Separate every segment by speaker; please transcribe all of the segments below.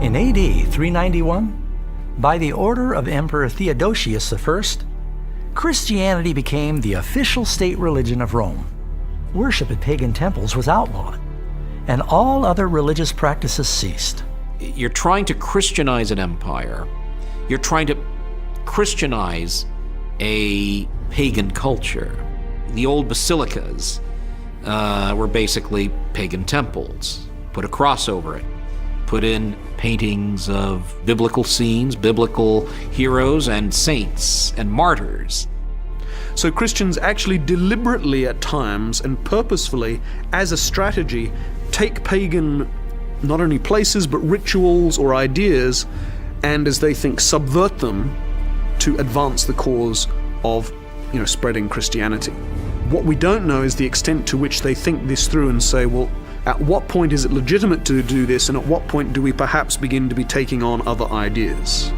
Speaker 1: In AD 391, by the order of Emperor Theodosius I, Christianity became the official state religion of Rome. Worship at pagan temples was outlawed, and all other religious practices ceased.
Speaker 2: You're trying to Christianize an empire. You're trying to Christianize a pagan culture. The old basilicas were basically pagan temples. Put a cross over it. Put in paintings of biblical scenes, biblical heroes and saints and martyrs.
Speaker 3: So Christians actually deliberately at times and purposefully, as a strategy, take pagan not only places but rituals or ideas and, as they think, subvert them to advance the cause of, spreading Christianity. What we don't know is the extent to which they think this through and say, well, at what point is it legitimate to do this, and at what point do we perhaps begin to be taking on other ideas?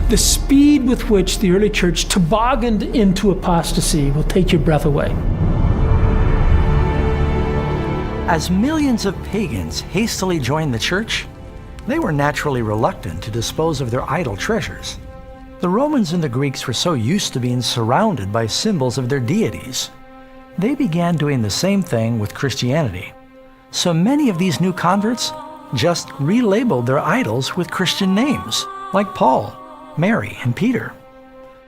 Speaker 4: The speed with which the early church tobogganed into apostasy will take your breath away.
Speaker 1: As millions of pagans hastily joined the church, they were naturally reluctant to dispose of their idol treasures. The Romans and the Greeks were so used to being surrounded by symbols of their deities. They began doing the same thing with Christianity. So many of these new converts just relabeled their idols with Christian names, like Paul, Mary, and Peter.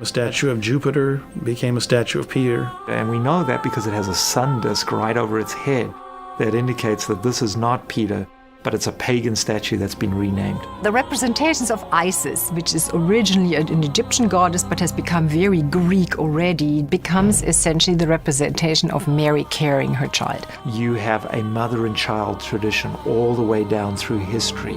Speaker 5: A statue of Jupiter became a statue of Peter.
Speaker 6: And we know that because it has a sun disk right over its head that indicates that this is not Peter, but it's a pagan statue that's been renamed.
Speaker 7: The representations of Isis, which is originally an Egyptian goddess but has become very Greek already, becomes essentially the representation of Mary carrying her child.
Speaker 6: You have a mother and child tradition all the way down through history.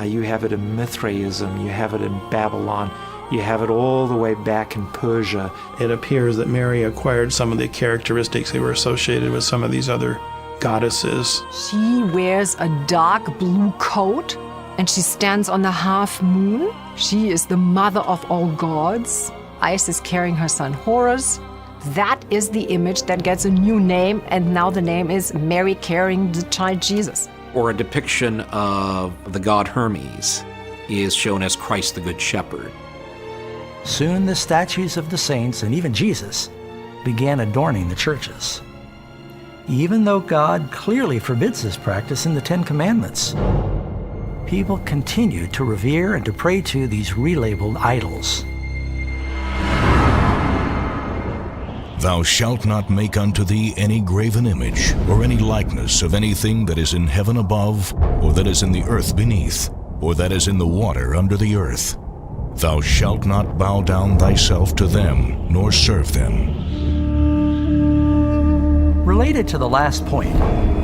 Speaker 6: You have it in Mithraism, you have it in Babylon, you have it all the way back in Persia.
Speaker 5: It appears that Mary acquired some of the characteristics that were associated with some of these other goddesses.
Speaker 7: She wears a dark blue coat and she stands on the half moon. She is the mother of all gods. Isis carrying her son Horus. That is the image that gets a new name, and now the name is Mary carrying the child Jesus.
Speaker 2: Or a depiction of the god Hermes is shown as Christ the Good Shepherd.
Speaker 1: Soon the statues of the saints and even Jesus began adorning the churches. Even though God clearly forbids this practice in the Ten Commandments, people continued to revere and to pray to these relabeled idols.
Speaker 8: Thou shalt not make unto thee any graven image, or any likeness of anything that is in heaven above, or that is in the earth beneath, or that is in the water under the earth. Thou shalt not bow down thyself to them, nor serve them.
Speaker 1: Related to the last point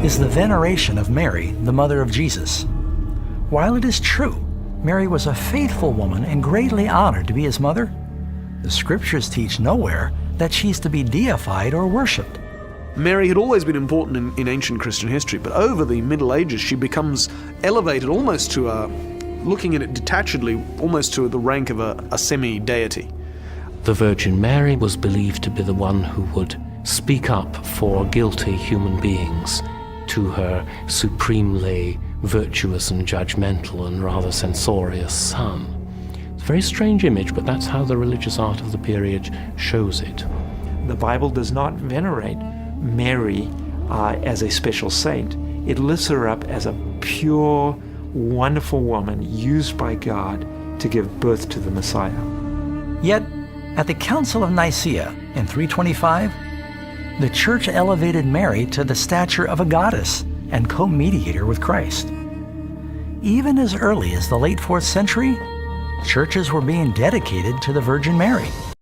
Speaker 1: is the veneration of Mary, the mother of Jesus. While it is true, Mary was a faithful woman and greatly honored to be his mother, the scriptures teach nowhere that she's to be deified or worshipped.
Speaker 3: Mary had always been important in ancient Christian history, but over the Middle Ages she becomes elevated almost to looking at it detachedly, almost to the rank of a semi-deity.
Speaker 9: The Virgin Mary was believed to be the one who would speak up for guilty human beings to her supremely virtuous and judgmental and rather censorious son. It's a very strange image, but that's how the religious art of the period shows it.
Speaker 6: The Bible does not venerate Mary as a special saint. It lifts her up as a pure, wonderful woman used by God to give birth to the Messiah.
Speaker 1: Yet, at the Council of Nicaea in 325, the Church elevated Mary to the stature of a goddess and co-mediator with Christ. Even as early as the late 4th century, churches were being dedicated to the Virgin Mary.